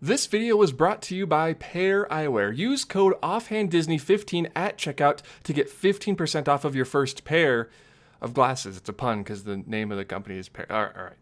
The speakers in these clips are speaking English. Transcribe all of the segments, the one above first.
This video was brought to you by Pair Eyewear. Use code OffhandDisney15 at checkout to get 15% off of your first pair of glasses. It's a pun because the name of the company is Pair. All right.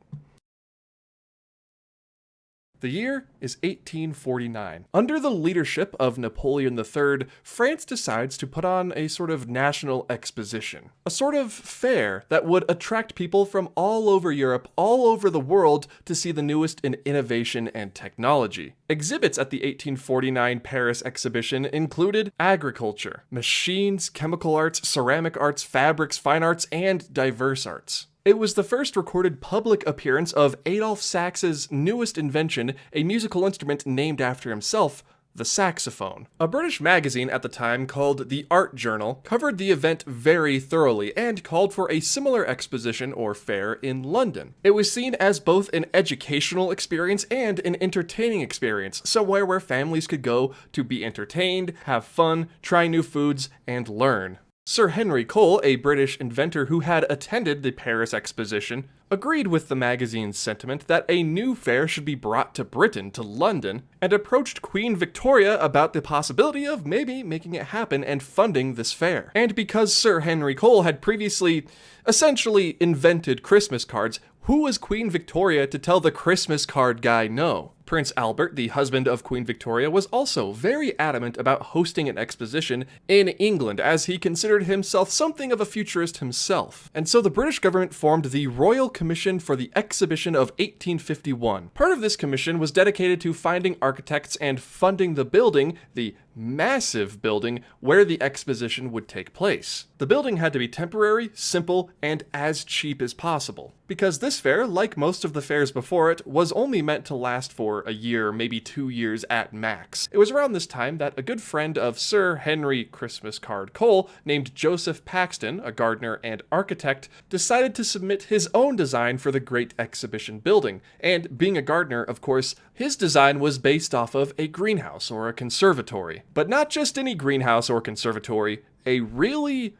The year is 1849. Under the leadership of Napoleon III, France decides to put on a sort of national exposition. A sort of fair that would attract people from all over Europe, all over the world, to see the newest in innovation and technology. Exhibits at the 1849 Paris exhibition included agriculture, machines, chemical arts, ceramic arts, fabrics, fine arts, and diverse arts. It was the first recorded public appearance of Adolphe Sax's newest invention, a musical instrument named after himself, the saxophone. A British magazine at the time called The Art Journal covered the event very thoroughly and called for a similar exposition or fair in London. It was seen as both an educational experience and an entertaining experience, somewhere where families could go to be entertained, have fun, try new foods, and learn. Sir Henry Cole, a British inventor who had attended the Paris Exposition, agreed with the magazine's sentiment that a new fair should be brought to Britain, to London, and approached Queen Victoria about the possibility of maybe making it happen and funding this fair. And because Sir Henry Cole had previously essentially invented Christmas cards, who was Queen Victoria to tell the Christmas card guy no? Prince Albert, the husband of Queen Victoria, was also very adamant about hosting an exposition in England, as he considered himself something of a futurist himself. And so the British government formed the Royal Commission for the Exhibition of 1851. Part of this commission was dedicated to finding architects and funding the building, the massive building, where the exposition would take place. The building had to be temporary, simple, and as cheap as possible, because this fair, like most of the fairs before it, was only meant to last for a year, maybe 2 years at max. It was around this time that a good friend of Sir Henry Christmas Card Cole, named Joseph Paxton, a gardener and architect, decided to submit his own design for the Great Exhibition building. And being a gardener, of course, his design was based off of a greenhouse or a conservatory. But not just any greenhouse or conservatory, a really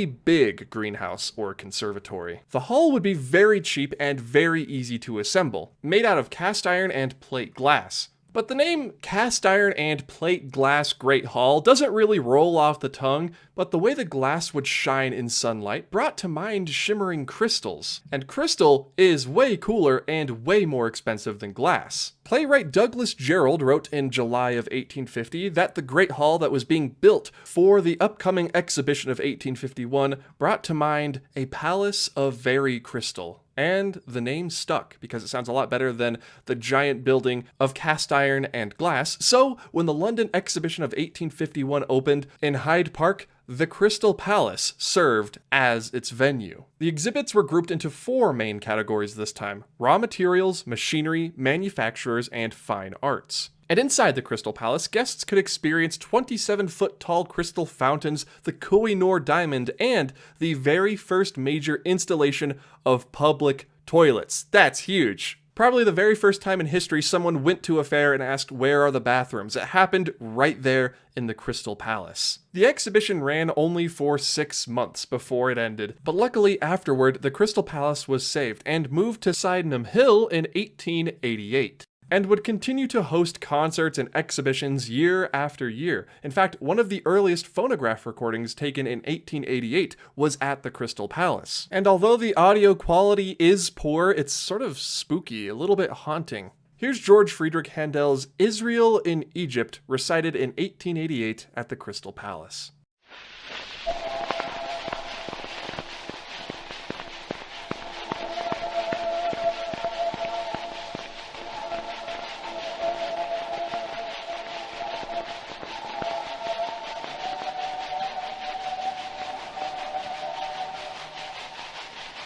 big greenhouse or conservatory. The hall would be very cheap and very easy to assemble, made out of cast iron and plate glass. But the name Cast Iron and Plate Glass Great Hall doesn't really roll off the tongue, but the way the glass would shine in sunlight brought to mind shimmering crystals. And crystal is way cooler and way more expensive than glass. Playwright Douglas Jerrold wrote in July of 1850 that the Great Hall that was being built for the upcoming exhibition of 1851 brought to mind a palace of very crystal. And the name stuck because it sounds a lot better than the giant building of cast iron and glass. So when the London Exhibition of 1851 opened in Hyde Park, the Crystal Palace served as its venue. The exhibits were grouped into 4 main categories this time: raw materials, machinery, manufacturers, and fine arts. And inside the Crystal Palace, guests could experience 27-foot-tall crystal fountains, the Koh-i-Noor diamond, and the very first major installation of public toilets. That's huge. Probably the very first time in history someone went to a fair and asked, where are the bathrooms? It happened right there in the Crystal Palace. The exhibition ran only for 6 months before it ended, but luckily afterward, the Crystal Palace was saved and moved to Sydenham Hill in 1888. And would continue to host concerts and exhibitions year after year. In fact, one of the earliest phonograph recordings taken in 1888 was at the Crystal Palace. And although the audio quality is poor, it's sort of spooky, a little bit haunting. Here's George Friedrich Handel's Israel in Egypt, recited in 1888 at the Crystal Palace.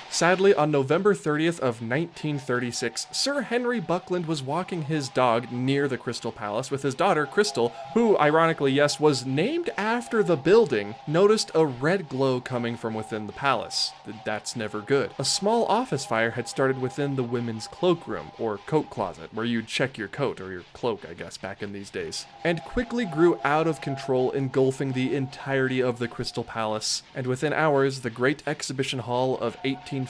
Sadly, on November 30th of 1936, Sir Henry Buckland was walking his dog near the Crystal Palace with his daughter, Crystal, who, ironically, yes, was named after the building, noticed a red glow coming from within the palace. That's never good. A small office fire had started within the women's cloakroom, or coat closet, where you'd check your coat, or your cloak, I guess, back in these days, and quickly grew out of control, engulfing the entirety of the Crystal Palace, and within hours, the Great Exhibition Hall of 1851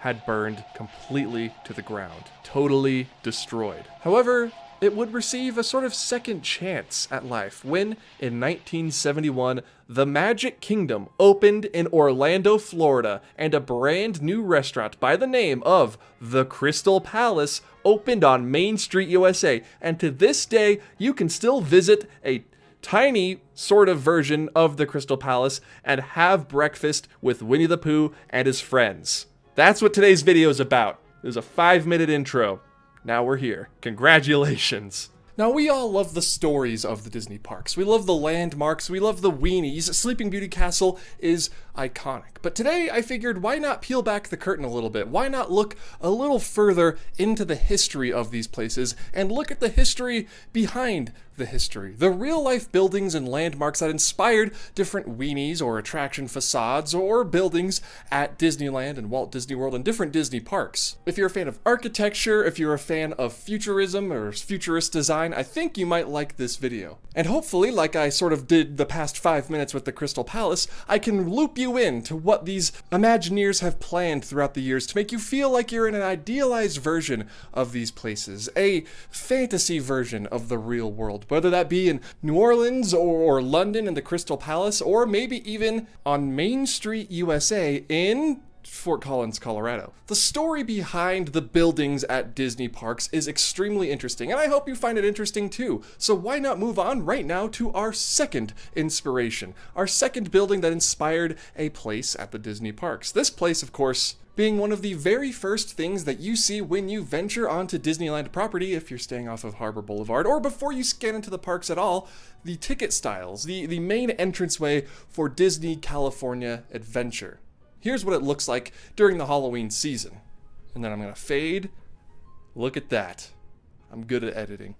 had burned completely to the ground, totally destroyed. However, it would receive a sort of second chance at life when, in 1971, the Magic Kingdom opened in Orlando, Florida, and a brand new restaurant by the name of the Crystal Palace opened on Main Street, USA. And to this day, you can still visit a tiny sort of version of the Crystal Palace and have breakfast with Winnie the Pooh and his friends. That's what today's video is about. It was a 5-minute intro. Now we're here. Congratulations. Now, we all love the stories of the Disney parks. We love the landmarks. We love the weenies. Sleeping Beauty Castle is iconic. But today, I figured, why not peel back the curtain a little bit? Why not look a little further into the history of these places and look at the history behind the history? The real-life buildings and landmarks that inspired different weenies or attraction facades or buildings at Disneyland and Walt Disney World and different Disney parks. If you're a fan of architecture, if you're a fan of futurism or futurist design, I think you might like this video. And hopefully, like I sort of did the past 5 minutes with the Crystal Palace, I can loop you in to what these Imagineers have planned throughout the years to make you feel like you're in an idealized version of these places, a fantasy version of the real world, whether that be in New Orleans or London in the Crystal Palace, or maybe even on Main Street, USA in Fort Collins, Colorado. The story behind the buildings at Disney parks is extremely interesting, and I hope you find it interesting too. So why not move on right now to our second inspiration, our second building that inspired a place at the Disney parks. This place, of course, being one of the very first things that you see when you venture onto Disneyland property if you're staying off of Harbor Boulevard, or before you scan into the parks at all, the ticket styles, the main entranceway for Disney California Adventure. Here's what it looks like during the Halloween season. And then I'm gonna fade. Look at that. I'm good at editing.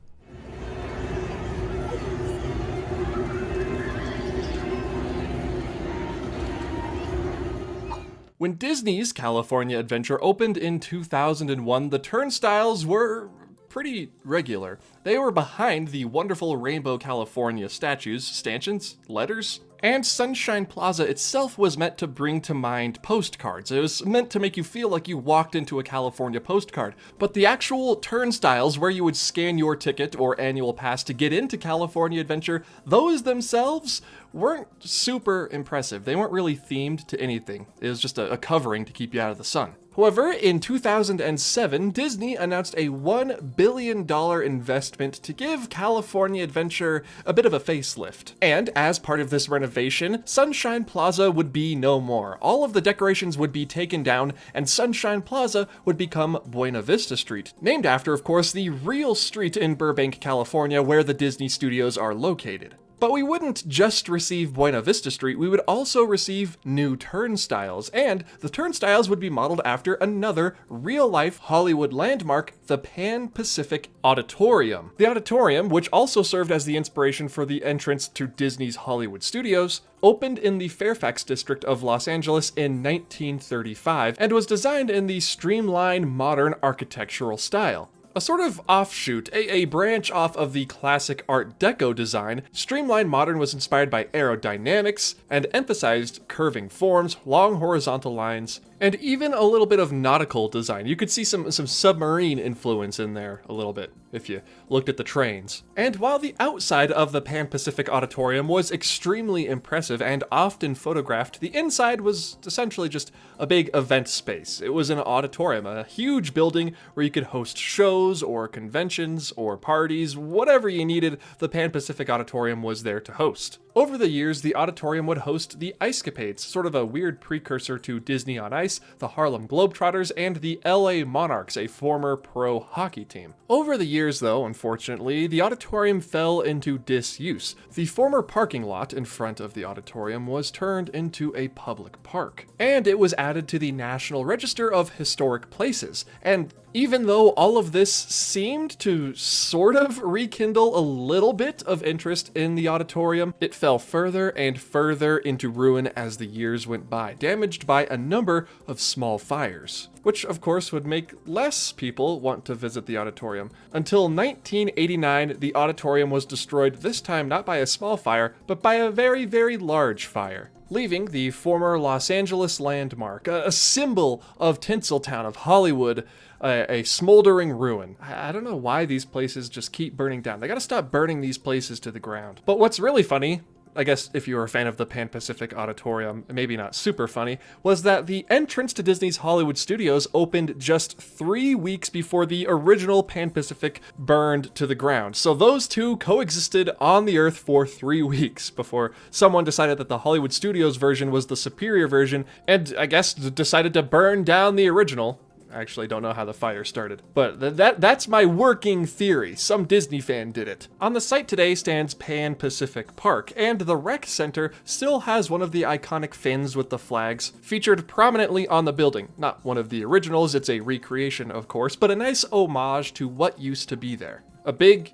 When Disney's California Adventure opened in 2001, the turnstiles were pretty regular. They were behind the wonderful Rainbow California statues, stanchions, letters, and Sunshine Plaza itself was meant to bring to mind postcards. It was meant to make you feel like you walked into a California postcard. But the actual turnstiles where you would scan your ticket or annual pass to get into California Adventure, those themselves weren't super impressive. They weren't really themed to anything. It was just a covering to keep you out of the sun. However, in 2007, Disney announced a $1 billion investment to give California Adventure a bit of a facelift. And as part of this renovation, Sunshine Plaza would be no more. All of the decorations would be taken down, and Sunshine Plaza would become Buena Vista Street, named after, of course, the real street in Burbank, California, where the Disney studios are located. But we wouldn't just receive Buena Vista Street, we would also receive new turnstiles, and the turnstiles would be modeled after another real-life Hollywood landmark, the Pacific Auditorium. The auditorium, which also served as the inspiration for the entrance to Disney's Hollywood studios, opened in the Fairfax district of Los Angeles in 1935 and was designed in the streamlined modern architectural style. A sort of offshoot, a branch off of the classic Art Deco design, Streamline Modern was inspired by aerodynamics and emphasized curving forms, long horizontal lines, and even a little bit of nautical design. You could see some submarine influence in there a little bit if you looked at the trains. And while the outside of the Pacific Auditorium was extremely impressive and often photographed, the inside was essentially just a big event space. It was an auditorium, a huge building where you could host shows or conventions or parties, whatever you needed, the Pacific Auditorium was there to host. Over the years, the auditorium would host the Icecapades, sort of a weird precursor to Disney on Ice, the Harlem Globetrotters, and the LA Monarchs, a former pro hockey team. Over the years, though, unfortunately, the auditorium fell into disuse. The former parking lot in front of the auditorium was turned into a public park, and it was added to the National Register of Historic Places. And even though all of this seemed to sort of rekindle a little bit of interest in the auditorium, it fell further and further into ruin as the years went by, damaged by a number of small fires, which of course would make less people want to visit the auditorium. Until 1989, the auditorium was destroyed, this time not by a small fire, but by a very, very large fire. leaving the former Los Angeles landmark, a symbol of Tinseltown, of Hollywood, a smoldering ruin. I don't know why these places just keep burning down. They gotta stop burning these places to the ground. But what's really funny, I guess if you were a fan of the Pacific Auditorium, maybe not super funny, was that the entrance to Disney's Hollywood studios opened just 3 weeks before the original Pacific burned to the ground. So those two coexisted on the Earth for 3 weeks before someone decided that the Hollywood studios version was the superior version, and I guess decided to burn down the original. I actually don't know how the fire started, but that's my working theory. Some Disney fan did it. On the site today stands Pan Pacific Park, and the rec center still has one of the iconic fins with the flags featured prominently on the building. Not one of the originals, it's a recreation of course, but a nice homage to what used to be there. A big,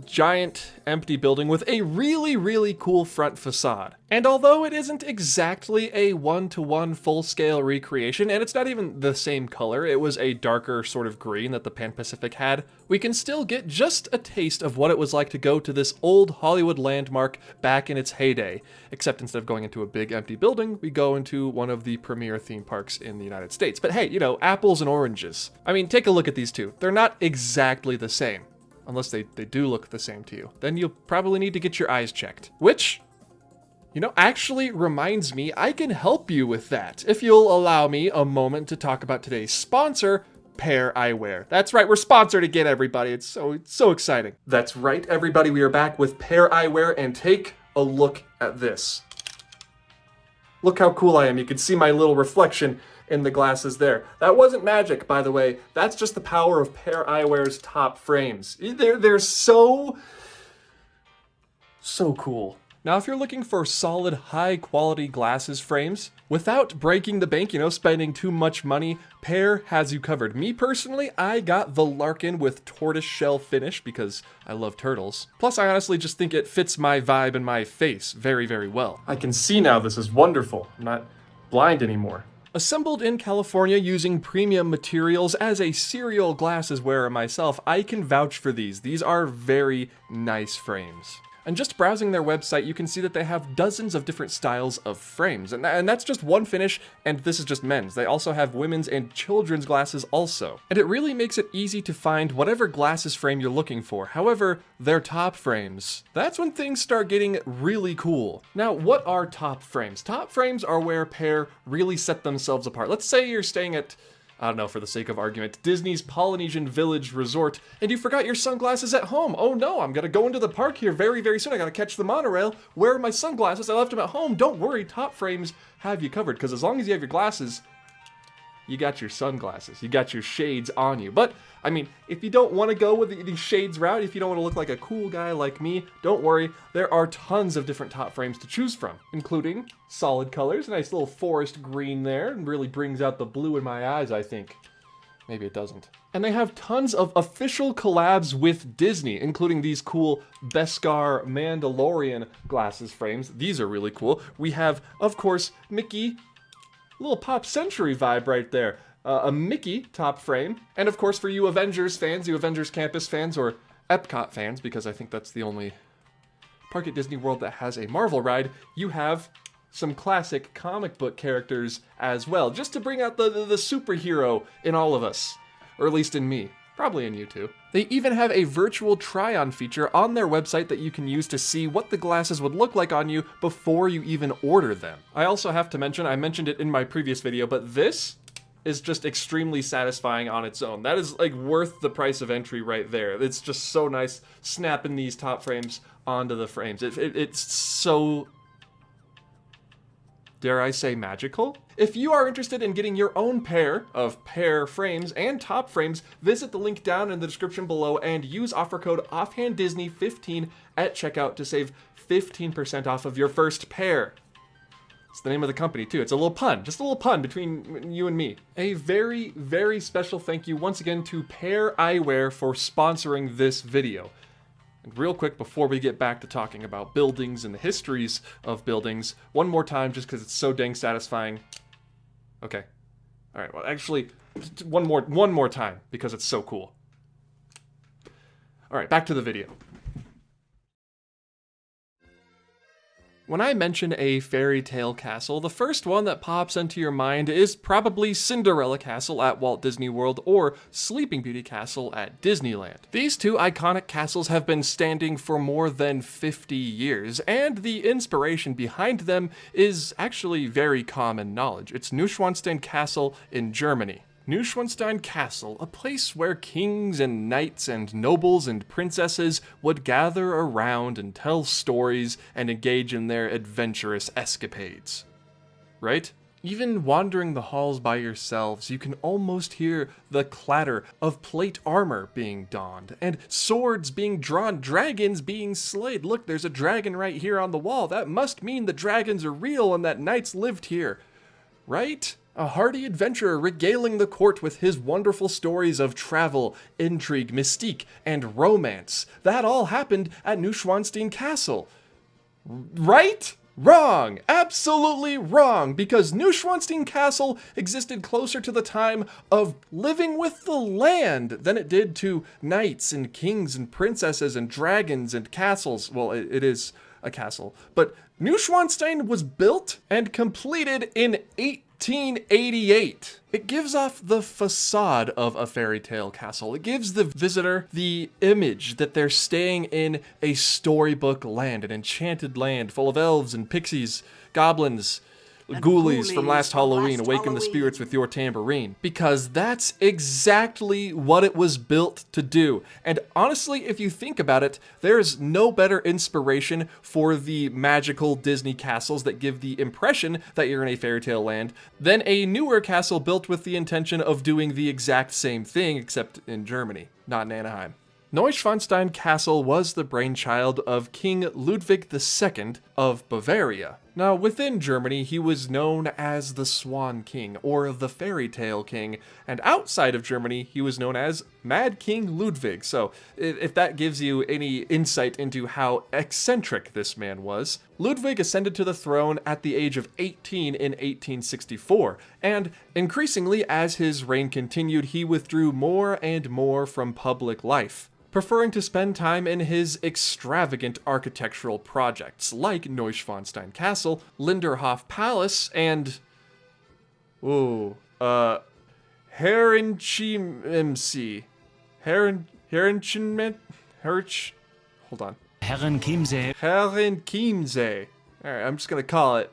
giant, empty building with a really cool front facade. And although it isn't exactly a one-to-one full-scale recreation, and it's not even the same color, it was a darker sort of green that the Pan Pacific had, we can still get just a taste of what it was like to go to this old Hollywood landmark back in its heyday. Except instead of going into a big empty building, we go into one of the premier theme parks in the United States. But hey, you know, apples and oranges. I mean, take a look at these two. They're not exactly the same. Unless they do look the same to you. Then you'll probably need to get your eyes checked. Which, you know, actually reminds me, I can help you with that. If you'll allow me a moment to talk about today's sponsor, Pair Eyewear. That's right, we're sponsored again, everybody. It's so exciting. That's right, everybody. We are back with Pair Eyewear, and take a look at this. Look how cool I am. You can see my little reflection in the glasses there. That wasn't magic, by the way. That's just the power of Pair Eyewear's top frames. They're so cool. Now, if you're looking for solid, high-quality glasses frames, without breaking the bank, you know, spending too much money, Pair has you covered. Me, personally, I got the Larkin with tortoiseshell finish because I love turtles. Plus, I honestly just think it fits my vibe and my face very well. I can see now. This is wonderful. I'm not blind anymore. Assembled in California using premium materials, as a serial glasses wearer myself, I can vouch for these. These are very nice frames. And just browsing their website, you can see that they have dozens of different styles of frames. And that's just one finish, and this is just men's. They also have women's and children's glasses also. And it really makes it easy to find whatever glasses frame you're looking for. However, their top frames, that's when things start getting really cool. Now, what are top frames? Top frames are where Pair really set themselves apart. Let's say you're staying at, I don't know, for the sake of argument, Disney's Polynesian Village Resort, and you forgot your sunglasses at home. Oh no, I'm gonna go into the park here very soon. I gotta catch the monorail. Where are my sunglasses? I left them at home. Don't worry, top frames have you covered, because as long as you have your glasses, you got your sunglasses. You got your shades on you. But, I mean, if you don't want to go with the shades route, if you don't want to look like a cool guy like me, don't worry. There are tons of different top frames to choose from, including solid colors. A nice little forest green there, and really brings out the blue in my eyes, I think. Maybe it doesn't. And they have tons of official collabs with Disney, including these cool Beskar Mandalorian glasses frames. These are really cool. We have, of course, Mickey. A little Pop Century vibe right there. A Mickey top frame. And of course for you Avengers fans, you Avengers Campus fans, or Epcot fans, because I think that's the only park at Disney World that has a Marvel ride, you have some classic comic book characters as well, just to bring out the superhero in all of us. Or at least in me. Probably in you too. They even have a virtual try-on feature on their website that you can use to see what the glasses would look like on you before you even order them. I also have to mention, I mentioned it in my previous video, but this is just extremely satisfying on its own. That is like worth the price of entry right there. It's just so nice snapping these top frames onto the frames. It's so, dare I say, magical? If you are interested in getting your own pair of Pair frames and top frames, visit the link down in the description below and use offer code OffhandDisney15 at checkout to save 15% off of your first pair. It's the name of the company too. It's a little pun, just a little pun between you and me. A very special thank you once again to Pair Eyewear for sponsoring this video. And real quick, before we get back to talking about buildings and the histories of buildings, one more time, just because it's so dang satisfying. Okay. All right, well, actually, one more time, because it's so cool. All right, back to the video. When I mention a fairy tale castle, the first one that pops into your mind is probably Cinderella Castle at Walt Disney World or Sleeping Beauty Castle at Disneyland. These two iconic castles have been standing for more than 50 years, and the inspiration behind them is actually very common knowledge. It's Neuschwanstein Castle in Germany. Neuschwanstein Castle, a place where kings and knights and nobles and princesses would gather around and tell stories and engage in their adventurous escapades. Right? Even wandering the halls by yourselves, you can almost hear the clatter of plate armor being donned, and swords being drawn, dragons being slayed. Look, there's a dragon right here on the wall. That must mean the dragons are real and that knights lived here. Right? A hardy adventurer regaling the court with his wonderful stories of travel, intrigue, mystique, and romance. That all happened at Neuschwanstein Castle. Right? Wrong! Absolutely wrong! Because Neuschwanstein Castle existed closer to the time of living with the land than it did to knights and kings and princesses and dragons and castles. Well, it is a castle. But Neuschwanstein was built and completed in 1888. It gives off the facade of a fairy tale castle. It gives the visitor the image that they're staying in a storybook land, an enchanted land full of elves and pixies, goblins, ghoulies from last Halloween, awaken the spirits with your tambourine. Because that's exactly what it was built to do. And honestly, if you think about it, there's no better inspiration for the magical Disney castles that give the impression that you're in a fairy tale land than a newer castle built with the intention of doing the exact same thing, except in Germany, not in Anaheim. Neuschwanstein Castle was the brainchild of King Ludwig II of Bavaria. Now, within Germany, he was known as the Swan King, or the Fairy Tale King, and outside of Germany, he was known as Mad King Ludwig. So, if that gives you any insight into how eccentric this man was, Ludwig ascended to the throne at the age of 18 in 1864, and increasingly as his reign continued, he withdrew more and more from public life, preferring to spend time in his extravagant architectural projects like Neuschwanstein Castle, Linderhof Palace, and Herrenchiemsee. Herrenchiemsee. Alright, I'm just gonna call it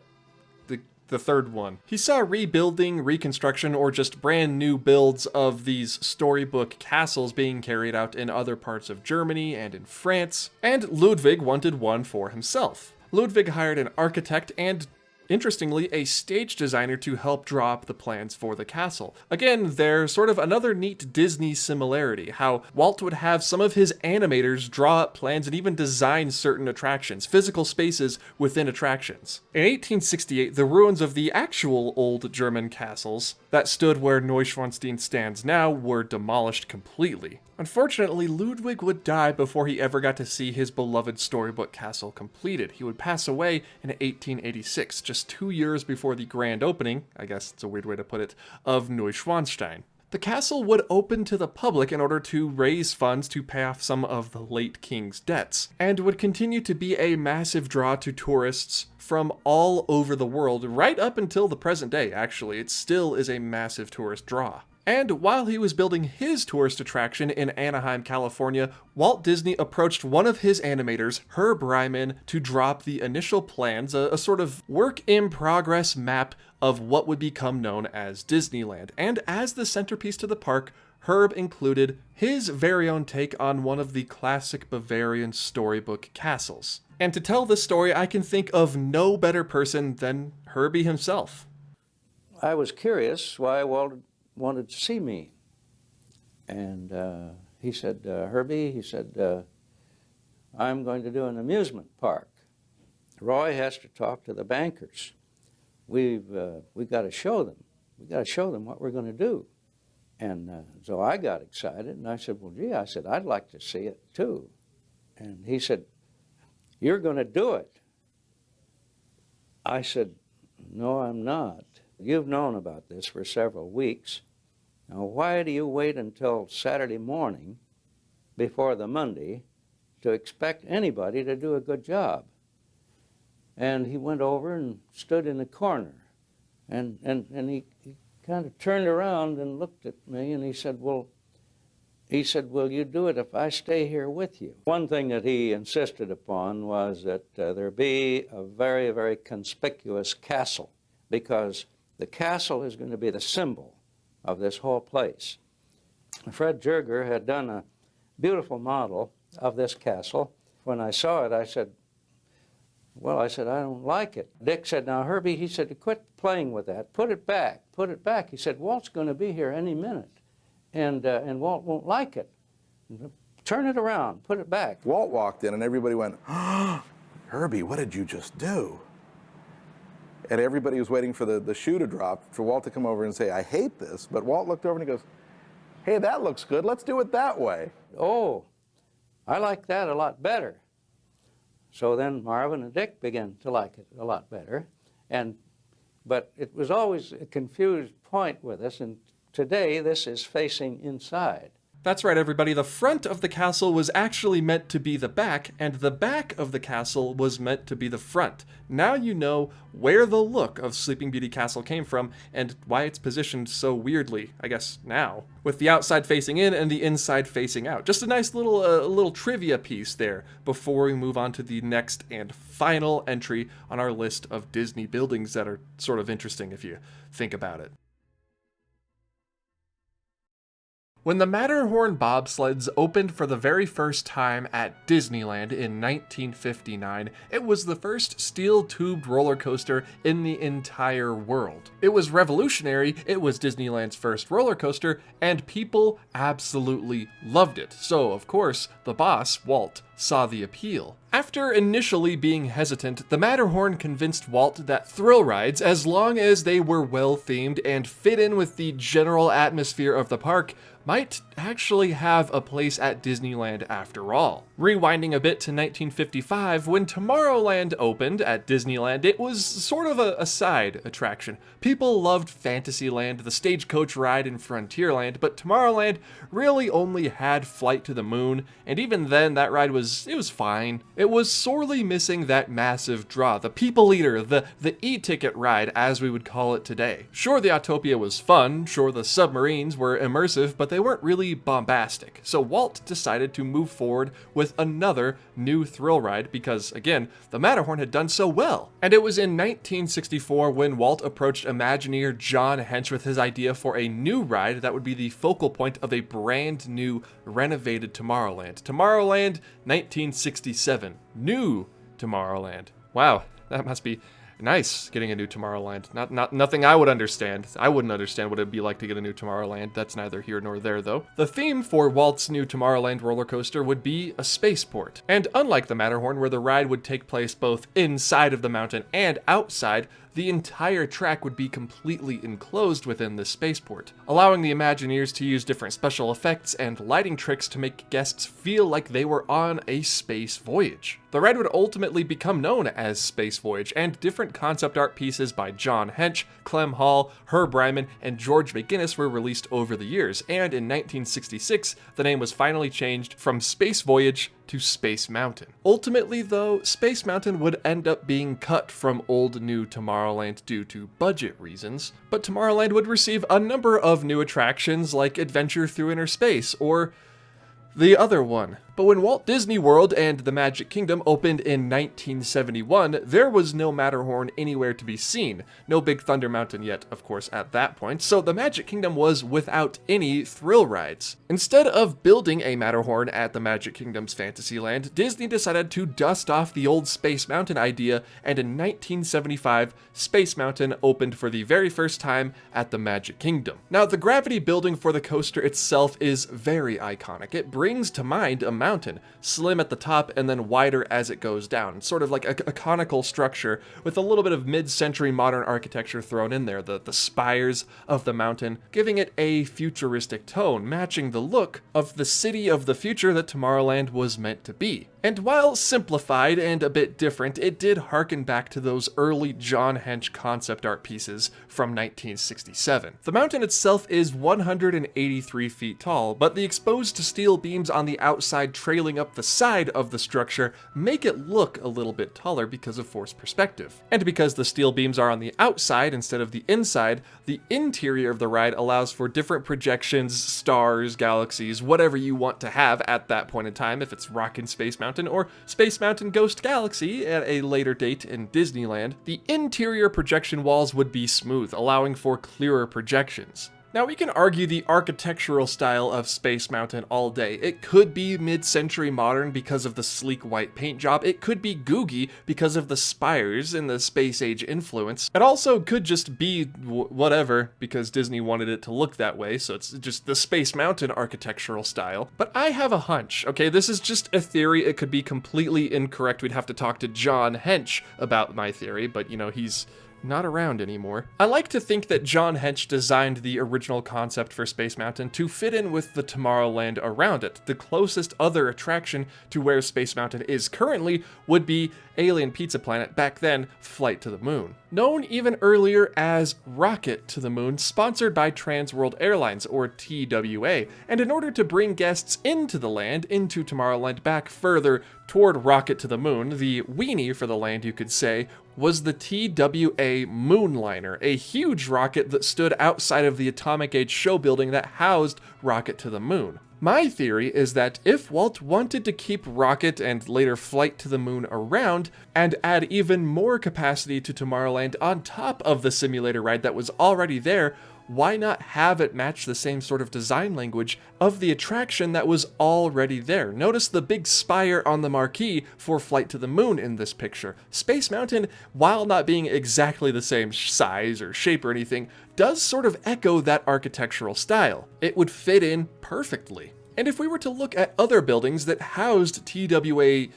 the third one. He saw rebuilding, reconstruction, or just brand new builds of these storybook castles being carried out in other parts of Germany and in France, and Ludwig wanted one for himself. Ludwig hired an architect and, interestingly, a stage designer to help draw up the plans for the castle. Again, there's sort of another neat Disney similarity, how Walt would have some of his animators draw up plans and even design certain attractions, physical spaces within attractions. In 1868, the ruins of the actual old German castles that stood where Neuschwanstein stands now were demolished completely. Unfortunately, Ludwig would die before he ever got to see his beloved storybook castle completed. He would pass away in 1886, just 2 years before the grand opening, I guess it's a weird way to put it, of Neuschwanstein. The castle would open to the public in order to raise funds to pay off some of the late king's debts, and would continue to be a massive draw to tourists from all over the world, right up until the present day, actually. It still is a massive tourist draw. And while he was building his tourist attraction in Anaheim, California, Walt Disney approached one of his animators, Herb Ryman, to drop the initial plans, a sort of work-in-progress map of what would become known as Disneyland. And as the centerpiece to the park, Herb included his very own take on one of the classic Bavarian storybook castles. And to tell this story, I can think of no better person than Herbie himself. I was curious why Walt wanted to see me. And he said, Herbie, he said, I'm going to do an amusement park. Roy has to talk to the bankers. We've got to show them. We've got to show them what we're going to do. And so I got excited, and I said, well, gee, I said, I'd like to see it too. And he said, you're going to do it. I said, no, I'm not. You've known about this for several weeks. Now, why do you wait until Saturday morning before the Monday to expect anybody to do a good job? And he went over and stood in the corner. And he kind of turned around and looked at me, and he said, will you do it if I stay here with you? One thing that he insisted upon was that there be a very, very conspicuous castle, because the castle is going to be the symbol of this whole place. Fred Jerger had done a beautiful model of this castle. When I saw it, I said, I don't like it. Dick said, now, Herbie, he said, quit playing with that. Put it back. Put it back. He said, Walt's going to be here any minute, and Walt won't like it. Turn it around. Put it back. Walt walked in, and everybody went, oh, Herbie, what did you just do? And everybody was waiting for the shoe to drop, for Walt to come over and say, I hate this. But Walt looked over and he goes, hey, that looks good. Let's do it that way. Oh, I like that a lot better. So then Marvin and Dick began to like it a lot better. But it was always a confused point with us, and today this is facing inside. That's right, everybody. The front of the castle was actually meant to be the back, and the back of the castle was meant to be the front. Now you know where the look of Sleeping Beauty Castle came from, and why it's positioned so weirdly, I guess, now. With the outside facing in and the inside facing out. Just a nice little trivia piece there before we move on to the next and final entry on our list of Disney buildings that are sort of interesting if you think about it. When the Matterhorn bobsleds opened for the very first time at Disneyland in 1959, it was the first steel-tubed roller coaster in the entire world. It was revolutionary, it was Disneyland's first roller coaster, and people absolutely loved it. So, of course, the boss, Walt, saw the appeal. After initially being hesitant, the Matterhorn convinced Walt that thrill rides, as long as they were well-themed and fit in with the general atmosphere of the park, might actually have a place at Disneyland after all. Rewinding a bit to 1955, when Tomorrowland opened at Disneyland, it was sort of a side attraction. People loved Fantasyland, the Stagecoach ride in Frontierland, but Tomorrowland really only had Flight to the Moon, and even then that ride was fine. It was sorely missing that massive draw, the people eater, the e-ticket ride as we would call it today. Sure, the Autopia was fun, sure the submarines were immersive, but they weren't really bombastic. So Walt decided to move forward with another new thrill ride because, again, the Matterhorn had done so well. And it was in 1964 when Walt approached Imagineer John Hench with his idea for a new ride that would be the focal point of a brand new renovated Tomorrowland. Tomorrowland 1967. New Tomorrowland. Wow, that must be nice, getting a new Tomorrowland. Nothing I would understand. I wouldn't understand what it'd be like to get a new Tomorrowland. That's neither here nor there, though. The theme for Walt's new Tomorrowland roller coaster would be a spaceport. And unlike the Matterhorn, where the ride would take place both inside of the mountain and outside, the entire track would be completely enclosed within the spaceport, allowing the Imagineers to use different special effects and lighting tricks to make guests feel like they were on a space voyage. The ride would ultimately become known as Space Voyage, and different concept art pieces by John Hench, Clem Hall, Herb Ryman, and George McGinnis were released over the years, and in 1966, the name was finally changed from Space Voyage to Space Mountain. Ultimately, though, Space Mountain would end up being cut from old new Tomorrowland due to budget reasons, but Tomorrowland would receive a number of new attractions like Adventure Through Inner Space, or the other one. But when Walt Disney World and the Magic Kingdom opened in 1971, there was no Matterhorn anywhere to be seen. No Big Thunder Mountain yet, of course, at that point, so the Magic Kingdom was without any thrill rides. Instead of building a Matterhorn at the Magic Kingdom's Fantasyland, Disney decided to dust off the old Space Mountain idea, and in 1975, Space Mountain opened for the very first time at the Magic Kingdom. Now, the gravity building for the coaster itself is very iconic. It brings to mind a mountain, slim at the top and then wider as it goes down. It's sort of like a conical structure with a little bit of mid-century modern architecture thrown in there, the spires of the mountain, giving it a futuristic tone, matching the look of the city of the future that Tomorrowland was meant to be. And while simplified and a bit different, it did harken back to those early John Hench concept art pieces from 1967. The mountain itself is 183 feet tall, but the exposed steel beams beams on the outside trailing up the side of the structure make it look a little bit taller because of forced perspective. And because the steel beams are on the outside instead of the inside, the interior of the ride allows for different projections, stars, galaxies, whatever you want to have at that point in time, if it's Rockin' Space Mountain or Space Mountain Ghost Galaxy at a later date in Disneyland. The interior projection walls would be smooth, allowing for clearer projections. Now, we can argue the architectural style of Space Mountain all day. It could be mid-century modern because of the sleek white paint job. It could be googie because of the spires and the space age influence. It also could just be whatever because Disney wanted it to look that way, so it's just the Space Mountain architectural style. But I have a hunch, okay? This is just a theory. It could be completely incorrect. We'd have to talk to John Hench about my theory, but you know, he's not around anymore. I like to think that John Hench designed the original concept for Space Mountain to fit in with the Tomorrowland around it. The closest other attraction to where Space Mountain is currently would be Alien Pizza Planet, back then Flight to the Moon. Known even earlier as Rocket to the Moon, sponsored by Trans World Airlines, or TWA, and in order to bring guests into the land, into Tomorrowland, back further toward Rocket to the Moon, the weenie for the land, you could say, was the TWA Moonliner, a huge rocket that stood outside of the Atomic Age show building that housed Rocket to the Moon. My theory is that if Walt wanted to keep Rocket and later Flight to the Moon around, and add even more capacity to Tomorrowland on top of the simulator ride that was already there, why not have it match the same sort of design language of the attraction that was already there? Notice the big spire on the marquee for Flight to the Moon in this picture. Space Mountain, while not being exactly the same size or shape or anything, does sort of echo that architectural style. It would fit in perfectly. And if we were to look at other buildings that housed TWA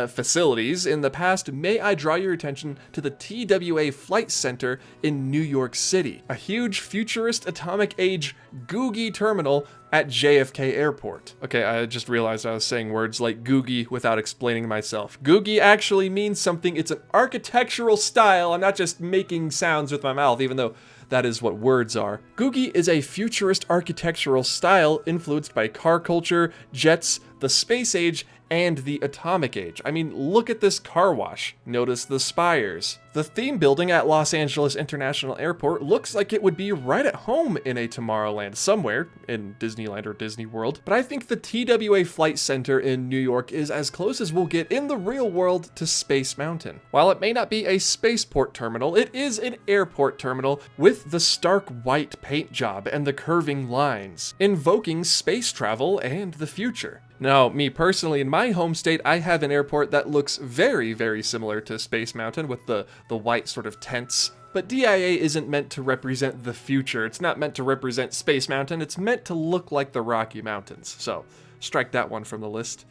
facilities in the past, may I draw your attention to the TWA Flight Center in New York City, a huge futurist atomic age googie terminal at JFK Airport. Okay, I just realized I was saying words like googie without explaining myself. Googie actually means something. It's an architectural style. I'm not just making sounds with my mouth, even though that is what words are. Googie is a futurist architectural style influenced by car culture, jets, the space age, and the atomic age. I mean, look at this car wash. Notice the spires. The theme building at Los Angeles International Airport looks like it would be right at home in a Tomorrowland somewhere, in Disneyland or Disney World, but I think the TWA Flight Center in New York is as close as we'll get in the real world to Space Mountain. While it may not be a spaceport terminal, it is an airport terminal with the stark white paint job and the curving lines, invoking space travel and the future. Now, me personally, in my home state, I have an airport that looks very, very similar to Space Mountain with the white sort of tents. But DIA isn't meant to represent the future. It's not meant to represent Space Mountain. It's meant to look like the Rocky Mountains. So, strike that one from the list.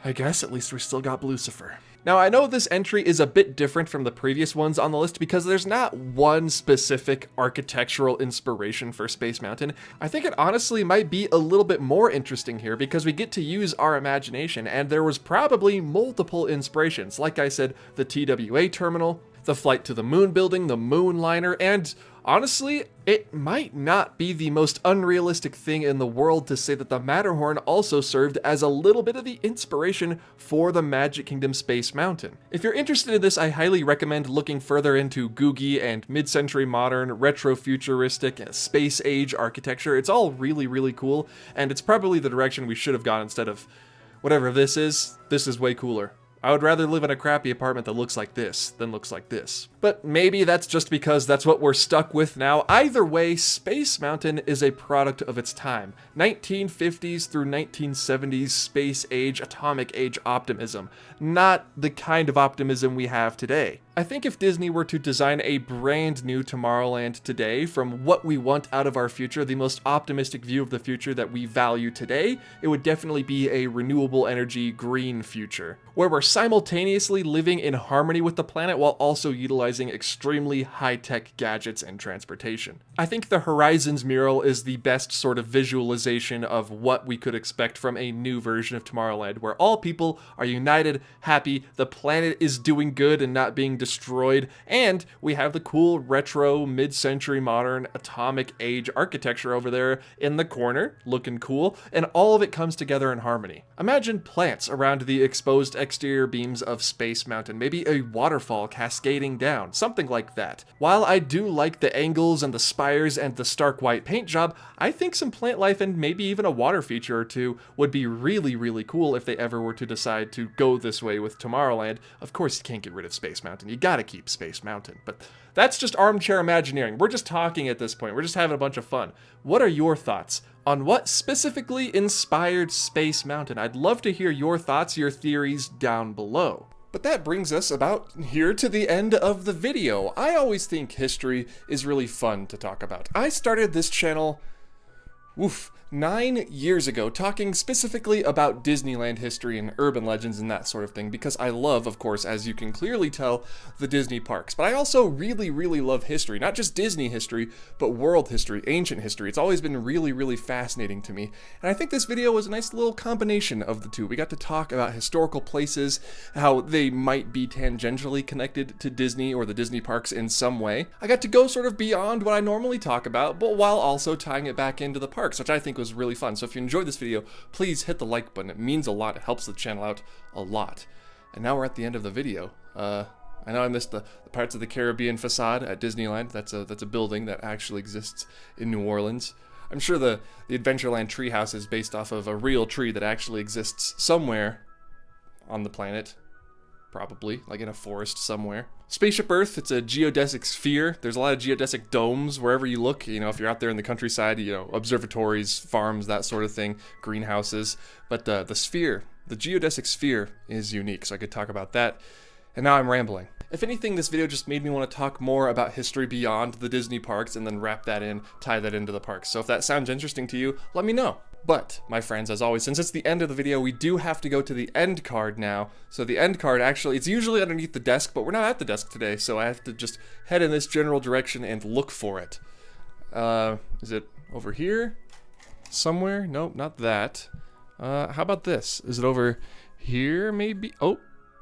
I guess at least we still got Lucifer. Now, I know this entry is a bit different from the previous ones on the list because there's not one specific architectural inspiration for Space Mountain. I think it honestly might be a little bit more interesting here because we get to use our imagination, and there was probably multiple inspirations. Like I said, the TWA terminal, the Flight to the Moon building, the Moonliner, and honestly, it might not be the most unrealistic thing in the world to say that the Matterhorn also served as a little bit of the inspiration for the Magic Kingdom Space Mountain. If you're interested in this, I highly recommend looking further into googie and mid-century modern, retro-futuristic, space age architecture. It's all really, really cool, and it's probably the direction we should have gone instead of whatever this is. This is way cooler. I would rather live in a crappy apartment that looks like this than looks like this. But maybe that's just because that's what we're stuck with now. Either way, Space Mountain is a product of its time. 1950s through 1970s space age, atomic age optimism. Not the kind of optimism we have today. I think if Disney were to design a brand new Tomorrowland today, from what we want out of our future, the most optimistic view of the future that we value today, it would definitely be a renewable energy green future, where we're simultaneously living in harmony with the planet while also utilizing extremely high-tech gadgets and transportation. I think the Horizons mural is the best sort of visualization of what we could expect from a new version of Tomorrowland, where all people are united, happy, the planet is doing good and not being destroyed, and we have the cool retro mid-century modern atomic age architecture over there in the corner, looking cool, and all of it comes together in harmony. Imagine plants around the exposed exterior beams of Space Mountain, maybe a waterfall cascading down, something like that. While I do like the angles and the spires and the stark white paint job, I think some plant life and maybe even a water feature or two would be really, really cool if they ever were to decide to go this way with Tomorrowland. Of course, you can't get rid of Space Mountain. You gotta keep Space Mountain. But that's just armchair Imagineering. We're just talking at this point. We're just having a bunch of fun. What are your thoughts on what specifically inspired Space Mountain? I'd love to hear your thoughts, your theories down below. But that brings us about here to the end of the video. I always think history is really fun to talk about. I started this channel 9 years ago, talking specifically about Disneyland history and urban legends and that sort of thing, because I love, of course, as you can clearly tell, the Disney parks. But I also really, really love history, not just Disney history, but world history, ancient history. It's always been really, really fascinating to me. And I think this video was a nice little combination of the two. We got to talk about historical places, how they might be tangentially connected to Disney or the Disney parks in some way. I got to go sort of beyond what I normally talk about, but while also tying it back into the parks, which I think was really fun. So if you enjoyed this video, please hit the like button. It means a lot. It helps the channel out a lot. And now we're at the end of the video. I know I missed the Pirates of the Caribbean facade at Disneyland. That's a building that actually exists in New Orleans. I'm sure the Adventureland treehouse is based off of a real tree that actually exists somewhere on the planet. Probably, like in a forest somewhere. Spaceship Earth, it's a geodesic sphere. There's a lot of geodesic domes wherever you look. You know, if you're out there in the countryside, you know, observatories, farms, that sort of thing, greenhouses. But the sphere, the geodesic sphere is unique, so I could talk about that. And now I'm rambling. If anything, this video just made me want to talk more about history beyond the Disney parks and then wrap that in, tie that into the parks. So if that sounds interesting to you, let me know. But, my friends, as always, since it's the end of the video, we do have to go to the end card now. So the end card, actually, it's usually underneath the desk, but we're not at the desk today, so I have to just head in this general direction and look for it. Is it over here? Somewhere? Nope, not that. How about this? Is it over here, maybe? Oh,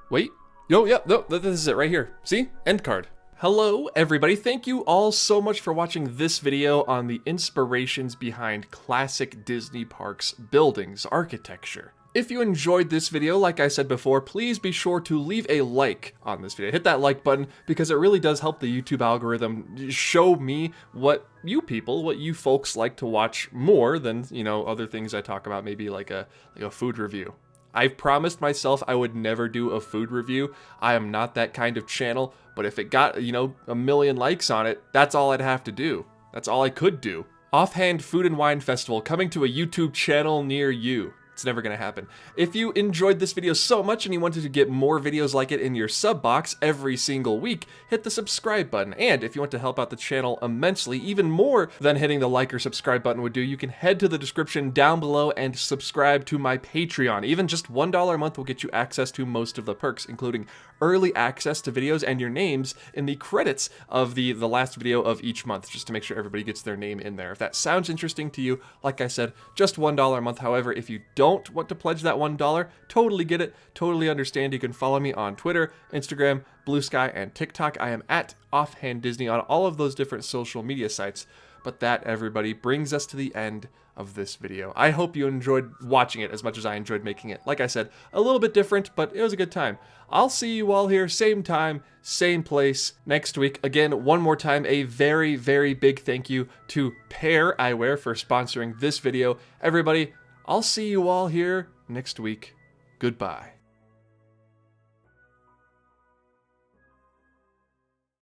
wait. No, yep, no, this is it right here. See? End card. Hello, everybody. Thank you all so much for watching this video on the inspirations behind classic Disney parks buildings architecture. If you enjoyed this video, like I said before, please be sure to leave a like on this video. Hit that like button because it really does help the YouTube algorithm show me what you people, what you folks like to watch more than, you know, other things I talk about, maybe like a food review. I've promised myself I would never do a food review. I am not that kind of channel, but if it got, you know, 1 million likes on it, that's all I'd have to do. That's all I could do. Offhand Food and Wine Festival coming to a YouTube channel near you. It's never gonna happen. If you enjoyed this video so much and you wanted to get more videos like it in your sub box every single week, hit the subscribe button. And if you want to help out the channel immensely, even more than hitting the like or subscribe button would do, you can head to the description down below and subscribe to my Patreon. Even just $1 a month will get you access to most of the perks, including early access to videos and your names in the credits of the last video of each month, just to make sure everybody gets their name in there. If that sounds interesting to you, like I said, just $1 a month. However, if you don't want to pledge that $1, totally get it, totally understand. You can follow me on Twitter, Instagram, Blue Sky, and TikTok. I am at Offhand Disney on all of those different social media sites. But that, everybody, brings us to the end of this video. I hope you enjoyed watching it as much as I enjoyed making it. Like I said, a little bit different, but it was a good time. I'll see you all here, same time, same place, next week. Again, one more time, a very, very big thank you to Pear Eyewear for sponsoring this video. Everybody, I'll see you all here next week. Goodbye.